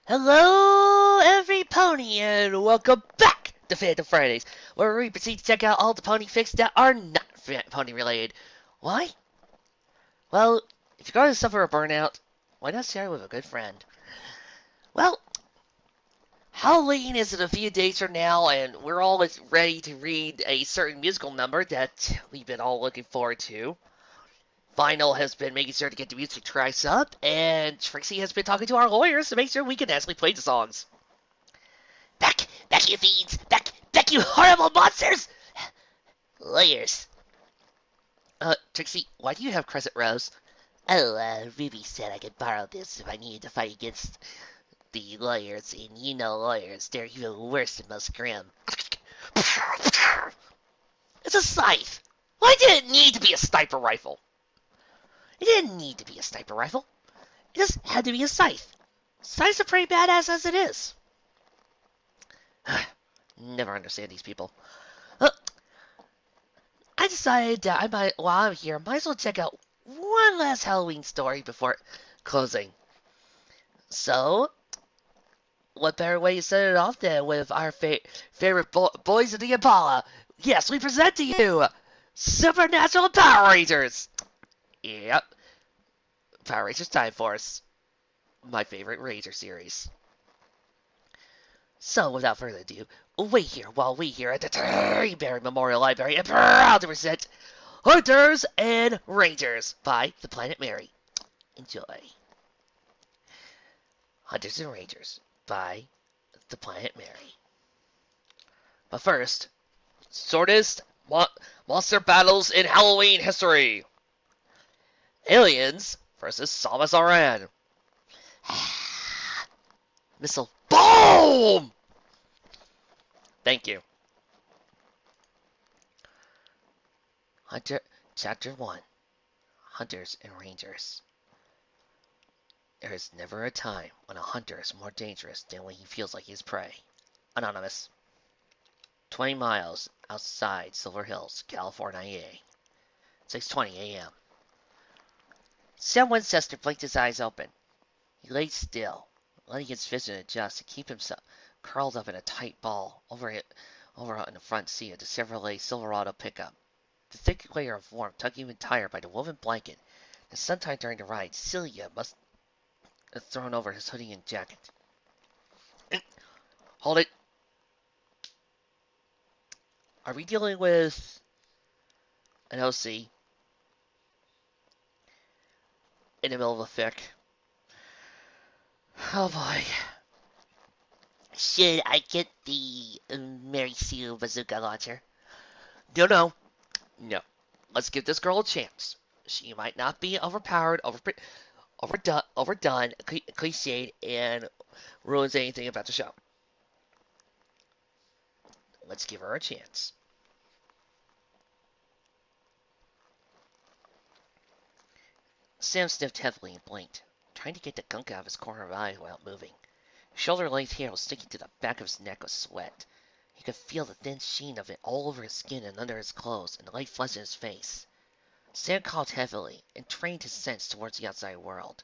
Hello, every pony, and welcome back to Phantom Fridays, where we proceed to check out all the pony fics that are not pony related. Why? Well, if you're going to suffer a burnout, why not share it with a good friend? Well, Halloween is in a few days from now, and we're all ready to read a certain musical number that we've been all looking forward to. Vinyl has been making sure to get the music tracks up, and Trixie has been talking to our lawyers to make sure we can actually play the songs. Back, you fiends! Back, you horrible monsters! Layers. Trixie, why do you have Crescent Rose? Oh, Ruby said I could borrow this if I needed to fight against the lawyers, and you know lawyers, they're even worse than most grim. It's a scythe! Why did it need to be a sniper rifle? It didn't need to be a sniper rifle. It just had to be a scythe. Scythes are pretty badass as it is. Never understand these people. Uh, I decided that while I'm here, might as well check out one last Halloween story before closing. So, what better way to set it off than with our favorite boys of the Impala? Yes, we present to you Supernatural Power Rangers! Yep, Power Rangers Time Force. My favorite Ranger series. So, without further ado, wait here while we here at the Berry Memorial Library are proud to present Hunters and Rangers by The Planet Mary. Enjoy. Hunters and Rangers by The Planet Mary. But first, shortest monster battles in Halloween history. Aliens versus Samus Aran. Missile. Boom! Thank you. Hunter, Chapter 1. Hunters and Rangers. There is never a time when a hunter is more dangerous than when he feels like he's prey. Anonymous. 20 miles outside Silver Hills, California. 6:20 a.m. Sam Winchester blinked his eyes open. He lay still, letting his vision adjust to keep himself curled up in a tight ball over in the front seat of the Chevrolet Silverado pickup. The thick layer of warmth tugged him tired by the woven blanket. And sometime during the ride, Celia must have thrown over his hoodie and jacket. Hold it. Are we dealing with an OC in the middle of a fic? Oh boy. Should I get the Mary Sue bazooka launcher? No. Let's give this girl a chance. She might not be overpowered, overdone, cliched, and ruins anything about the show. Let's give her a chance. Sam sniffed heavily and blinked, trying to get the gunk out of his corner of eye without moving. His shoulder-length hair was sticking to the back of his neck with sweat. He could feel the thin sheen of it all over his skin and under his clothes, and the light flush in his face. Sam coughed heavily and trained his sense towards the outside world.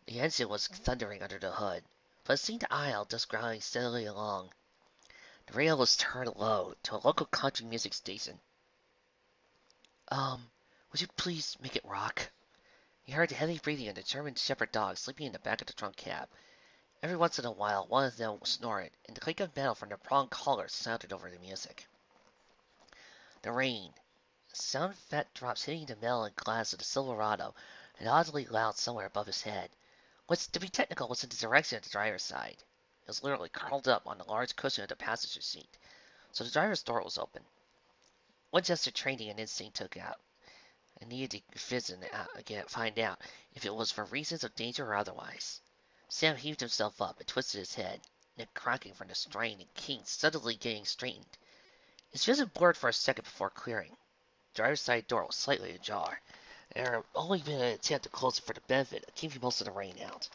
The engine was thundering under the hood, but it seemed to idle, just growling steadily along. The radio was turned low to a local country music station. Would you please make it rock? He heard the heavy breathing of the German Shepherd dog sleeping in the back of the trunk cab. Every once in a while, one of them snored, and the click of metal from their prong collars sounded over the music. The rain. Sound of fat drops hitting the metal and glass of the Silverado, and oddly loud somewhere above his head, which, to be technical, was in the direction of the driver's side. He was literally curled up on the large cushion of the passenger seat, so the driver's door was open. Winchester training and instinct took out, and needed to find out if it was for reasons of danger or otherwise. Sam heaved himself up and twisted his head, neck cracking from the strain and kinks suddenly getting straightened. His vision blurred for a second before clearing. The driver's side door was slightly ajar. There had only been an attempt to close it for the benefit of keeping most of the rain out.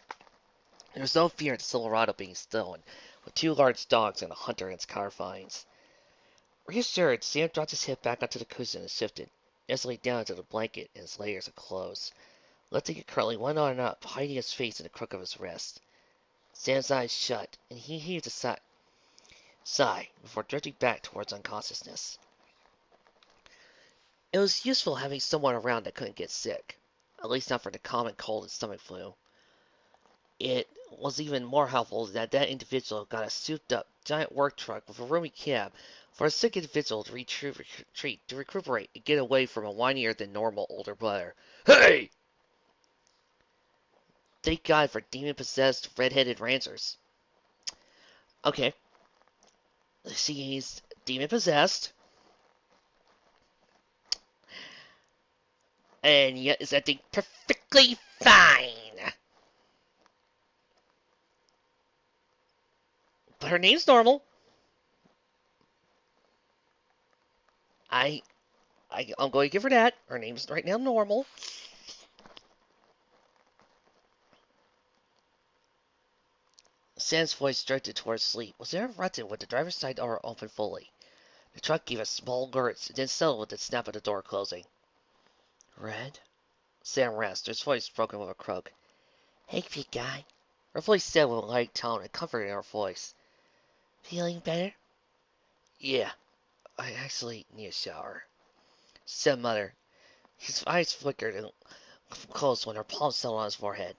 There was no fear of the Silverado being stolen, with 2 large dogs and a hunter in its confines. Reassured, Sam dropped his head back onto the cushion and shifted, nestling down into the blanket and its layers of clothes, letting it curling one arm up, hiding his face in the crook of his wrist. Sam's eyes shut, and he heaved a sigh before drifting back towards unconsciousness. It was useful having someone around that couldn't get sick, at least not for the common cold and stomach flu. It was even more helpful that that individual got a souped-up giant work truck with a roomy cab for a sick individual to retreat, to recuperate, and get away from a whinier-than-normal older brother. Hey! Thank God for demon-possessed, red-headed ranchers. Okay, he's demon-possessed, and yet is acting perfectly fine. But her name's normal. I, I'm going to give her that. Her name's right now normal. Sam's voice drifted towards sleep. Was interrupted with the driver's side door open fully. The truck gave a small lurch and then settled with the snap of the door closing. Red? Sam rasped, his voice broken with a croak. Hey, big guy. Her voice said with a light tone and comfort in her voice. Feeling better? Yeah, I actually need a shower, said Mother. His eyes flickered and closed when her palm settled on his forehead.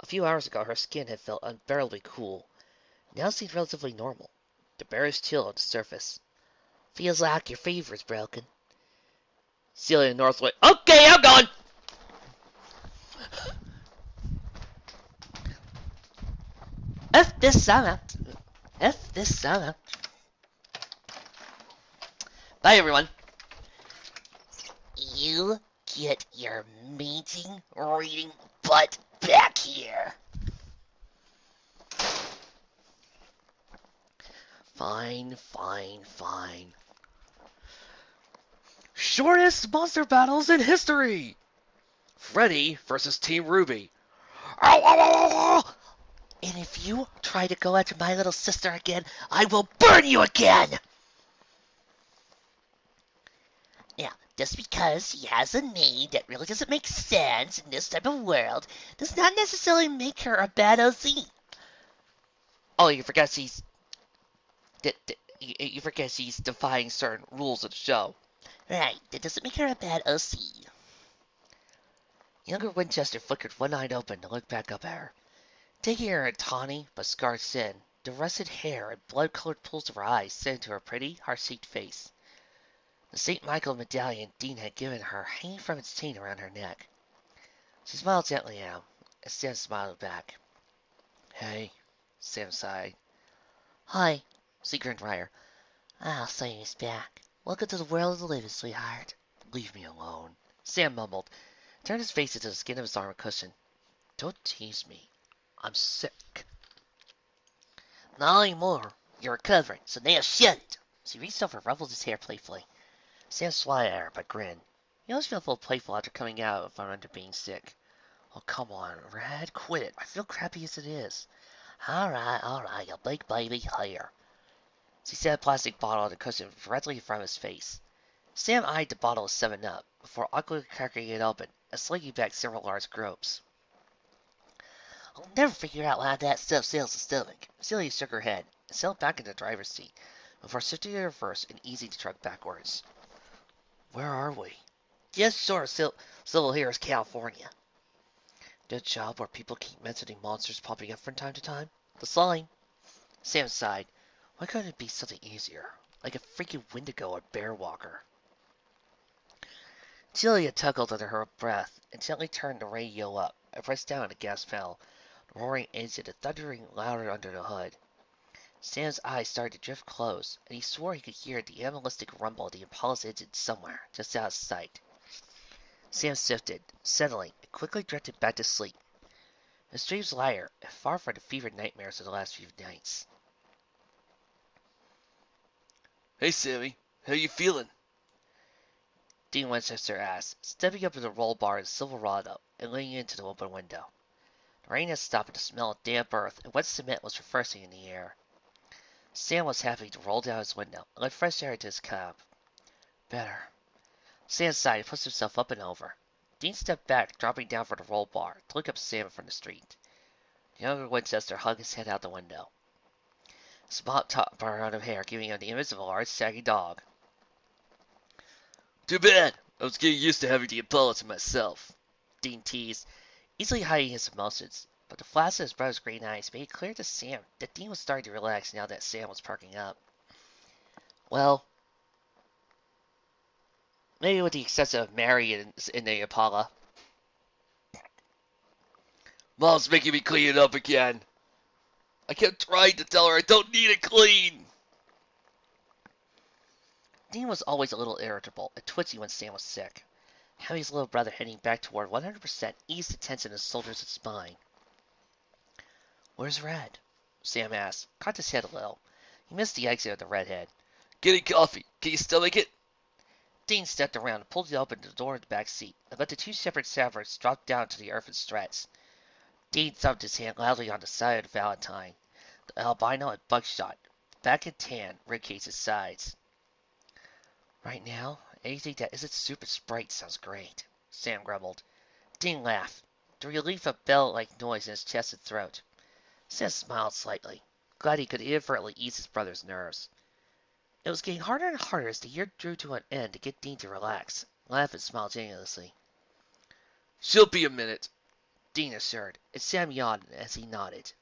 A few hours ago, her skin had felt unbearably cool. Now it seemed relatively normal. The barest chill at the surface. Feels like your fever's broken. Celia Northwood. Okay, I'm gone! F this summer. F this summer. Bye, everyone. You get your meeting reading butt back here. Fine, fine, fine. Shortest monster battles in history! Freddy versus Team Ruby. Ow, ow, ow, ow. And if you try to go after my little sister again, I will burn you again! Now, just because he has a name that really doesn't make sense in this type of world, does not necessarily make her a bad OC. Oh, you forgot she's... You forget she's defying certain rules of the show. Right, that doesn't make her a bad OC. Younger Winchester flickered one eye open to look back up at her. Taking her a tawny but scarred sin, the russet hair and blood-colored pools of her eyes set into her pretty, heart-shaped face. The St. Michael medallion Dean had given her hanging from its chain around her neck. She smiled gently at him, and Sam smiled back. Hey, Sam sighed. Hi, she grinned Ryder. I'll say he's back. Welcome to the world of the living, sweetheart. Leave me alone, Sam mumbled, turned his face into the skin of his armor cushion. Don't tease me. I'm sick. Not anymore. You're recovering, so now shut it. She reached over and ruffled his hair playfully. Sam swatted at her, but grinned. He always felt a little playful after coming out from under being sick. Oh, come on, Red, quit it. I feel crappy as it is. Alright, you big baby, here. She set a plastic bottle on the cushion directly in front of his face. Sam eyed the bottle of 7-Up before awkwardly cracking it open and slinging back several large gropes. I'll never figure out why that stuff seals the stomach. Celia shook her head and settled back in the driver's seat before shifting in reverse and easing the truck backwards. Where are we? Just short of Civil Hills, California. The job where people keep mentioning monsters popping up from time to time? The sign. Sam sighed. Why couldn't it be something easier? Like a freaking Wendigo or Bear Walker? Celia tuggled under her breath and gently turned the radio up and pressed down on the gas pedal, the roaring engine and thundering louder under the hood. Sam's eyes started to drift close, and he swore he could hear the animalistic rumble of the Impala's engine somewhere, just out of sight. Sam shifted, settling, and quickly drifted back to sleep. His dreams lighter, and far from the fevered nightmares of the last few nights. Hey, Sammy. How you feeling? Dean Winchester asked, stepping up to the roll bar in Silverado and leaning into the open window. The rain had stopped, and the smell of damp earth and wet cement was refreshing in the air. Sam was happy to roll down his window and let fresh air into his cab. Better. Sam sighed and pushed himself up and over. Dean stepped back, dropping down from the roll bar to look up Sam from the street. Younger Winchester hung his head out the window. Spot top bar out of hair, giving him the image of a large, saggy dog. Too bad. I was getting used to having to apologize to myself. Dean teased, easily hiding his emotions. But the flash of his brother's green eyes made it clear to Sam that Dean was starting to relax now that Sam was parking up. Well, maybe with the exception of Mary in the Impala. Mom's making me clean it up again. I kept trying to tell her I don't need it clean. Dean was always a little irritable and twitchy when Sam was sick. Having his little brother heading back toward 100% eased the tension in his shoulders and spine. Where's Red? Sam asked, cocked his head a little. He missed the exit of the redhead. Getting coffee. Can you stomach it? Dean stepped around and pulled open the door of the back seat and let the two separate sappers drop down to the earth and stretch. Dean thumped his hand loudly on the side of the Valentine. The albino and buckshot, back and tan, ribcage his sides. Right now, anything that isn't Super Sprite sounds great, Sam grumbled. Dean laughed, the relief of bell-like noise in his chest and throat. Sam smiled slightly, glad he could inadvertently ease his brother's nerves. It was getting harder and harder as the year drew to an end to get Dean to relax, laugh and smile genuinely. She'll be a minute, Dean assured, and Sam yawned as he nodded.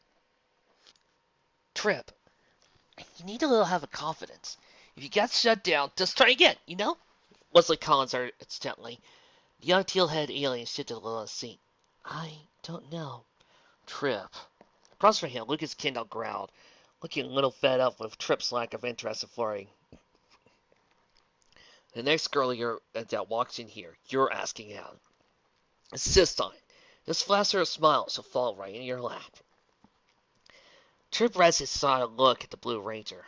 Trip, you need a little have a confidence. If you get shut down, just try again, you know? Wesley Collins uttered instantly. The young teal-headed alien shifted a little in his seat. I don't know. Trip. Across from him, Lucas Kendall growled, looking a little fed up with Trip's lack of interest in flirting. The next girl that walks in here, you're asking out. Insist on it. Just flash her a smile, she'll fall right in your lap. Trip rested his silent look at the Blue Ranger.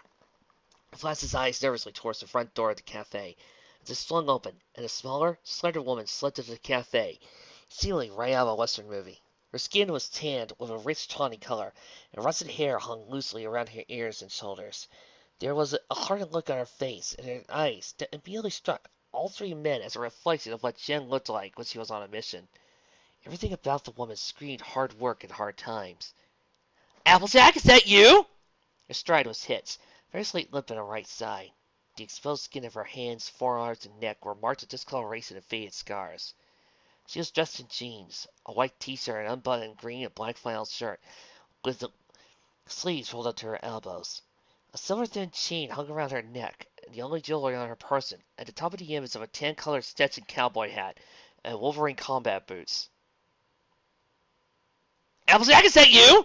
He flashed his eyes nervously towards the front door of the cafe, as it swung open, and a smaller, slender woman slipped into the cafe, seemingly right out of a Western movie. Her skin was tanned with a rich tawny color, and russet hair hung loosely around her ears and shoulders. There was a hard look on her face and her eyes that immediately struck all three men as a reflection of what Jen looked like when she was on a mission. Everything about the woman screamed hard work and hard times. Applejack, is that you? Her stride was hit. Very slight lip on her right side. The exposed skin of her hands, forearms, and neck were marked with discoloration and faded scars. She was dressed in jeans, a white t-shirt, and unbuttoned green and black flannel shirt, with the sleeves rolled up to her elbows. A silver-thin chain hung around her neck, and the only jewelry on her person, at the top of the image of a tan-colored Stetson cowboy hat and Wolverine combat boots. Applejack, is that you?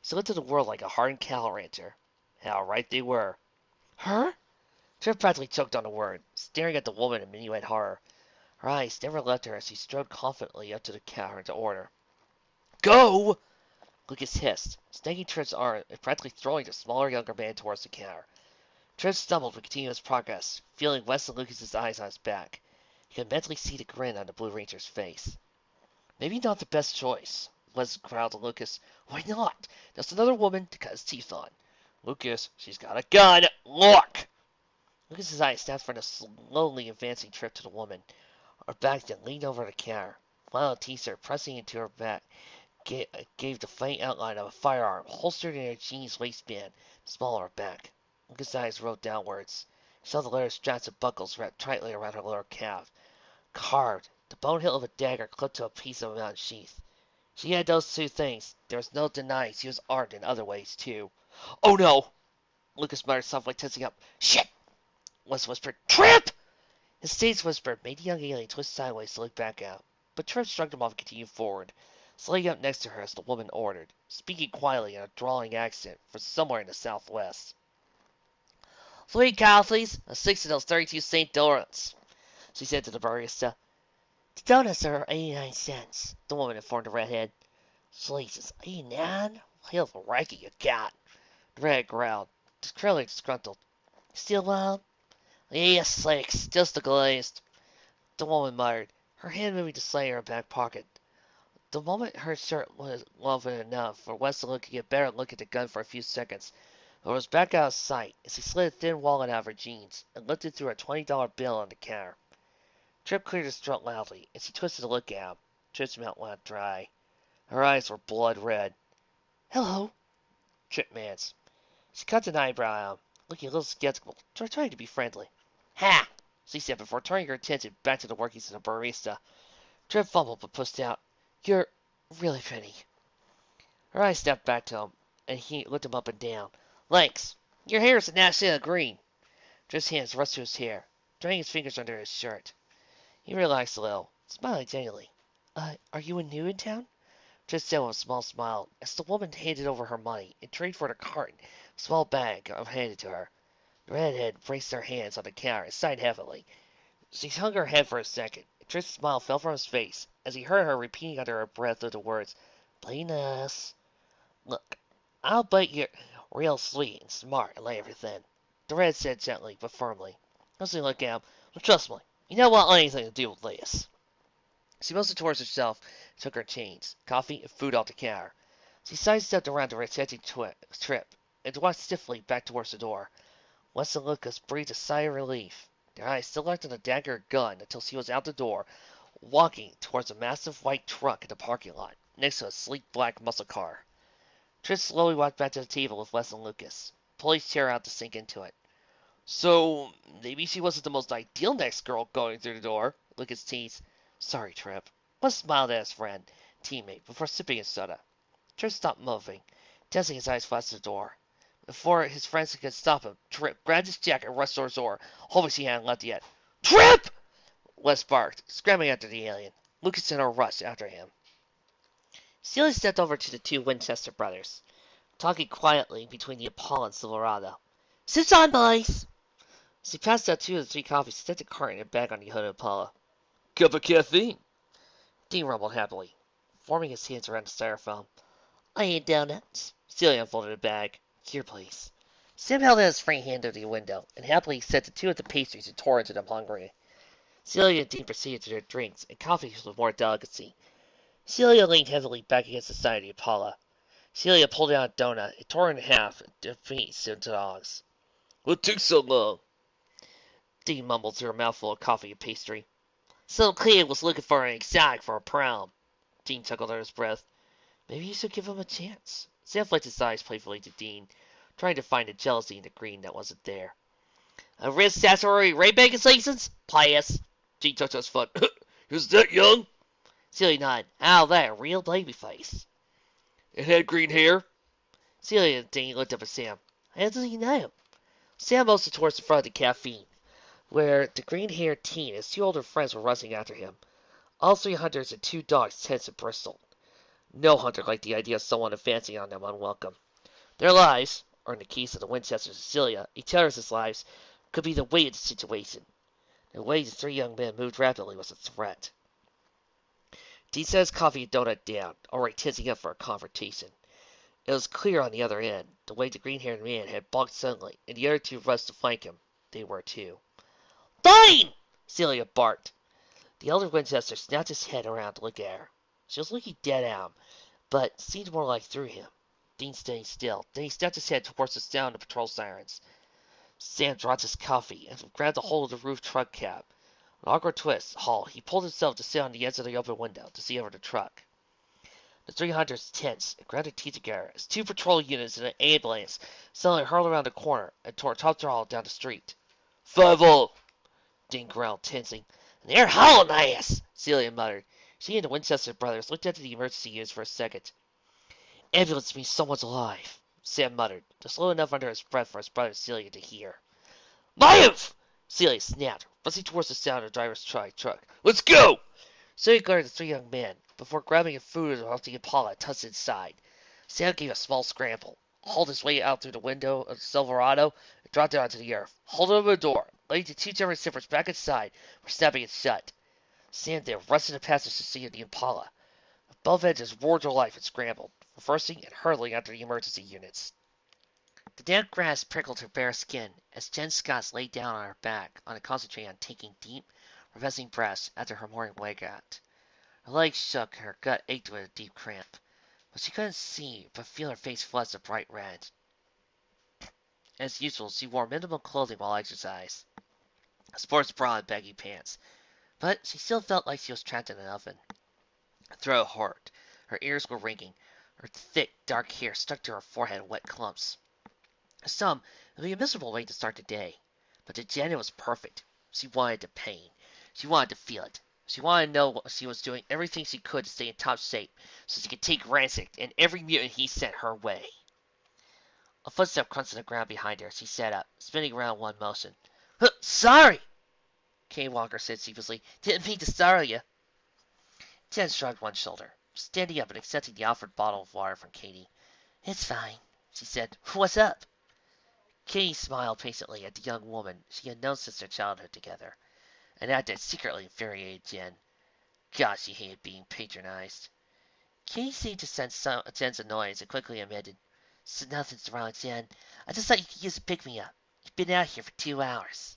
She looked at the world like a hardened cattle rancher. How right they were. Her? Trip practically choked on the word, staring at the woman in minuet horror. Her eyes never left her as she strode confidently up to the counter to order. Go! Lucas hissed, snagging Trip's arm and practically throwing the smaller, younger man towards the counter. Trip stumbled to continue his progress, feeling Wes and Lucas's eyes on his back. He could mentally see the grin on the Blue Ranger's face. Maybe not the best choice, Wes growled to Lucas. Why not? Just another woman to cut his teeth on. Lucas, she's got a gun. Look! Lucas's eyes snapped from the slowly advancing Trip to the woman. Her back then leaned over the counter. Flannel t-shirt pressing into her back gave the faint outline of a firearm holstered in her jeans waistband, small on her back. Lucas's eyes rolled downwards. He saw the leather straps and buckles wrapped tightly around her lower calf. Carved, the bone hilt of a dagger clipped to a piece of a mountain sheath. She had those two things. There was no denying she was armed in other ways, too. Oh no! Lucas muttered softly, tensing up. Shit! Wes whispered. Trip! His stage whisper made the young alien twist sideways to look back out, but Trip shrugged him off and continued forward, sliding up next to her as the woman ordered, speaking quietly in a drawling accent from somewhere in the southwest. 3 coffees, and 6 of those 32-cent donuts, she said to the barista. The donuts are 89 cents, the woman informed the redhead. Jesus, 89? Hell of a racket you got. The redhead growled, clearly disgruntled. Still love? Yes, 6, just the glazed. The woman muttered, her hand moving to slay in her back pocket. The moment her shirt was woven enough for Wes to get a better look at the gun for a few seconds, but it was back out of sight as he slid a thin wallet out of her jeans and lifted through a $20 bill on the counter. Trip cleared his throat loudly as he twisted to look at him. Trip's mouth went dry. Her eyes were blood red. Hello, tripped Mance. She cut an eyebrow out, looking a little skeptical, trying to be friendly. Ha! She said before turning her attention back to the workings of the barista. Tripp fumbled but pushed out. You're really pretty. Her eyes snapped back to him, and he looked him up and down. Thanks. Your hair is a nice shade of green. Tripp's hands rushed to his hair, drawing his fingers under his shirt. He relaxed a little, smiling gently. Are you new in town? Tripp said with a small smile as the woman handed over her money and traded for the carton, a small bag handed to her. The redhead braced her hands on the counter and sighed heavily. She hung her head for a second. Tripp's smile fell from his face as he heard her repeating under her breath the words, "Play nice." Look, I'll bet you're real sweet and smart and everything, the red said gently but firmly. Lucy looked at him. Well, trust me, you don't want anything to do with this. She motioned towards herself and took her change, coffee, and food off the counter. She sidestepped around the retreating Tripp and walked stiffly back towards the door. West and Lucas breathed a sigh of relief. Their eyes still locked on the dagger gun until she was out the door, walking towards a massive white truck in the parking lot, next to a sleek black muscle car. Trish slowly walked back to the table with Wes and Lucas, pulled his chair out to sink into it. So, maybe she wasn't the most ideal next girl going through the door, Lucas teased. Sorry, Tripp. Wes smiled at his friend, teammate, before sipping his soda. Tripp stopped moving, testing his eyes flat to the door. Before his friends could stop him, Tripp grabbed his jacket and rushed towards the door, hoping she hadn't left yet. Tripp! Wes barked, scrambling after the alien. Lucas and her rushed after him. Celia stepped over to the two Winchester brothers, talking quietly between the Impala and Silverado. Sit on, boys! She passed out 2 of the 3 coffees, set the carton and bag on the hood of Impala. Cup of caffeine, Dean rumbled happily, forming his hands around the styrofoam. I need donuts. Celia unfolded a bag. Here, please. Sam held out his free hand to the window, and happily set the 2 of the pastries and tore into them hungry. Celia and Dean proceeded to their drinks, and coffee with more delicacy. Celia leaned heavily back against the side of the Impala. Celia pulled out a donut and tore it in half to feast into dogs. What took so long? Dean mumbled through a mouthful of coffee and pastry. Some kid was looking for an exotic for a prom. Dean chuckled under his breath. Maybe you should give him a chance. Sam flicked his eyes playfully to Dean, trying to find the jealousy in the green that wasn't there. A wrist statutory rainmaking license? Pious. Dean touched his foot. Is that young? Celia nodded. How that? Real baby face. It had green hair? Celia and Dean looked up at Sam. How does he know? Sam motioned towards the front of the caffeine, where the green-haired teen and his 2 older friends were rushing after him. All 3 hunters and 2 dogs tensed and bristled. No hunter liked the idea of someone advancing on them unwelcome. Their lives, or in the case of the Winchesters and Celia, each other's lives, could be the weight of the situation. The way the 3 young men moved rapidly was a threat. Dean set his coffee and donut down, already tensing up for a confrontation. It was clear on the other end, the way the green-haired man had balked suddenly, and the other 2 rushed to flank him. They were too. Dean! Celia barked. The elder Winchester snapped his head around to look at her. She was looking dead at him, but seemed more like through him. Dean stayed still. Then he snapped his head towards the sound of patrol sirens. Sam dropped his coffee and grabbed a hold of the roof truck cab. An awkward twist, he pulled himself to sit on the edge of the open window to see over the truck. The 3 hunters tensed and ground their teeth together as 2 patrol units and an ambulance suddenly hurled around the corner and tore top draw down the street. 5-0! Dean growled, tensing. And they're hauling ass! Celia muttered. She and the Winchester brothers looked into the emergency units for a second. Ambulance means someone's alive, Sam muttered, just low enough under his breath for his brother Celia to hear. Move! Celia snapped, rushing towards the sound of the driver's truck. Let's go! Celia guarded the 3 young men, before grabbing a food off the Impala and tucked inside. Sam gave a small scramble, hauled his way out through the window of the Silverado, and dropped down to the earth, holding over the door, letting the 2 German zippers back inside, for snapping it shut. Sam then rushed into the passenger seat of the Impala. Both engines roared to life and scrambled, reversing and hurtling after the emergency units. The damp grass prickled her bare skin as Jen Scott lay down on her back on a concentrate on taking deep, refreshing breaths after her morning workout. Her legs shook and her gut ached with a deep cramp, but she couldn't see but feel her face flush a bright red. As usual, she wore minimal clothing while exercise, a sports bra and baggy pants, but she still felt like she was trapped in an oven. Her throat hurt, her ears were ringing, Her thick, dark hair stuck to her forehead in wet clumps. To some, it would be a miserable way to start the day. But to Jen it was perfect. She wanted the pain. She wanted to feel it. She wanted to know she was doing everything she could to stay in top shape so she could take Ransik and every mutant he sent her way. A footstep crunched on the ground behind her. She sat up, spinning around in one motion. Sorry, Kane Walker said sheepishly. Didn't mean to startle you. Jen shrugged one shoulder, standing up and accepting the offered bottle of water from Katie. It's fine, she said. What's up? Katie smiled patiently at the young woman she had known since their childhood together, an act that secretly infuriated Jen. God, she hated being patronized. Katie seemed to sense Jen's annoyance and quickly amended. Nothing's wrong, Jen. I just thought you could use a pick-me-up. You've been out here for 2 hours.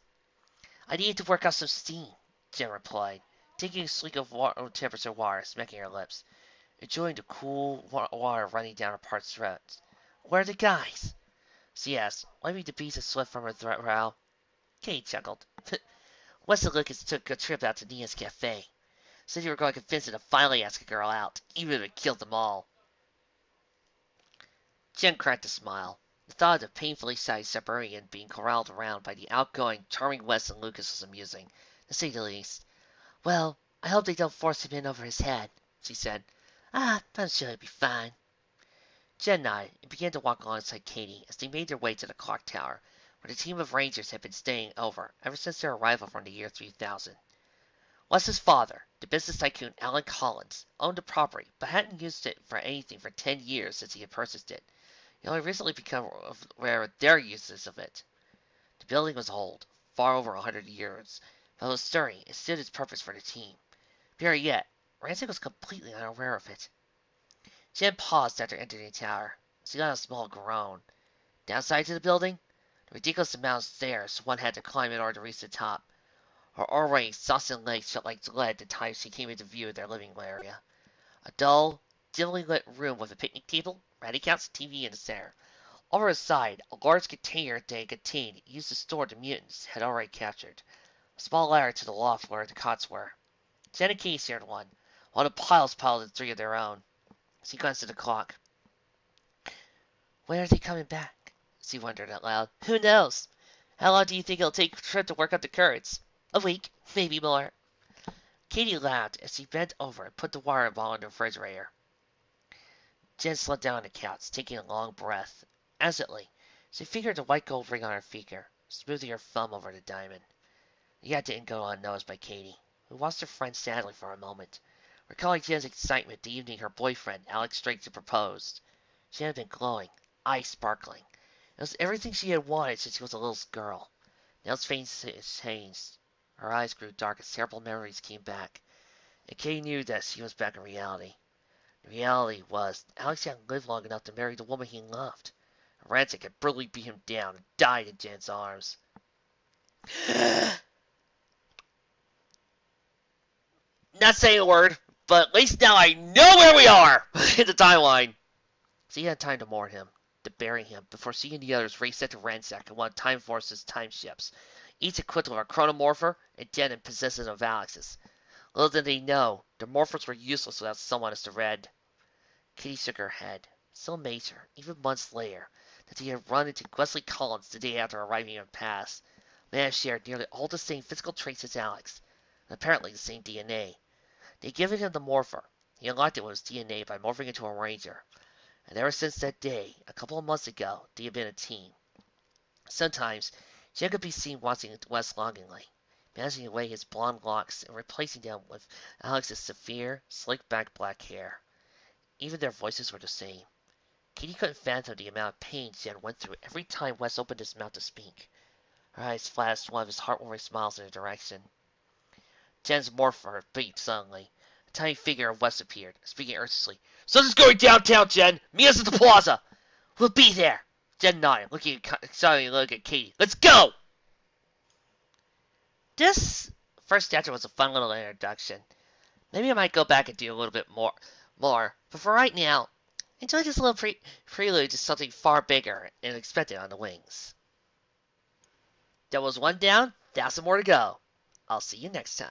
I needed to work off some steam, Jen replied, taking a swig of temperature water, smacking her lips, enjoying the cool water running down her parched throat. Where are the guys? She asked, wiping the beads of sweat from her brow. Katie chuckled. Wesley Lucas took a trip out to Nia's cafe. Said you were going to convince him to finally ask a girl out, even if it killed them all. Jen cracked a smile. The thought of the painfully sized Siberian being corralled around by the outgoing, charming Wes and Lucas was amusing, to say the least. Well, I hope they don't force him in over his head, she said. I'm sure he'll be fine. Jen nodded and began to walk alongside Katie as they made their way to the clock tower, where the team of rangers had been staying over ever since their arrival from the year 3000. Wes's father, the business tycoon Alan Collins, owned the property but hadn't used it for anything for 10 years since he had purchased it. He only recently became aware of their uses of it. The building was old, far over 100 years, but it was sturdy and stood its purpose for the team. Better yet, Ransik was completely unaware of it. Jen paused after entering the tower. She got a small groan. Downside to the building? The ridiculous amount of stairs one had to climb in order to reach the top. Her already exhausted legs felt like lead the time she came into view of their living area. A dull, dimly lit room with a picnic table, ratty couch, TV in the center. Over the side, a large container they contained used to store the mutants had already captured. A small ladder to the loft where the cots were. Jen and Katie shared one, while the piles piled in 3 of their own. She glanced at the clock. When are they coming back? She wondered out loud. Who knows? How long do you think it'll take for Trip to work up the currents? A week, maybe more. Katie laughed as she bent over and put the water bottle in the refrigerator. Jen slid down on the couch, taking a long breath. Absently, she fingered the white gold ring on her finger, smoothing her thumb over the diamond. The act didn't go unnoticed by Katie, who watched her friend sadly for a moment, recalling Jen's excitement the evening her boyfriend, Alex Drake, had proposed. She had been glowing, eyes sparkling. It was everything she had wanted since she was a little girl. Nell's face changed. Her eyes grew dark as terrible memories came back, and Katie knew that she was back in reality. The reality was Alex hadn't lived long enough to marry the woman he loved. Ransik had brutally beat him down and died in Jen's arms. Not saying a word, but at least now I know where we are in the timeline. She had time to mourn him, to bury him, before she and the others raced into Ransack and one of Time Force's time ships, each equipped with a chronomorpher and den and possessive of Alex's. Little did they know, the morphers were useless without someone as the Red. Kitty shook her head. Still amazed her, even months later, that he had run into Wesley Collins the day after arriving in Pass. They had shared nearly all the same physical traits as Alex, and apparently the same DNA. They had given him the morpher. He unlocked it with his DNA by morphing into a ranger. And ever since that day, a couple of months ago, they had been a team. Sometimes, Jen could be seen watching Wes longingly, managing away his blonde locks and replacing them with Alex's severe, slick-back black hair. Even their voices were the same. Katie couldn't fathom the amount of pain Jen went through every time Wes opened his mouth to speak. Her eyes flashed one of his heartwarming smiles in her direction. Jen's morpher beat suddenly. A tiny figure of Wes appeared, speaking earnestly. Something's going downtown, Jen! Meet us at the plaza! We'll be there! Jen nodded, excited look at Katie. Let's go! This first chapter was a fun little introduction. Maybe I might go back and do a little bit more. But for right now, enjoy this little prelude to something far bigger and expected on the wings. That was one down, 1,000 more to go. I'll see you next time.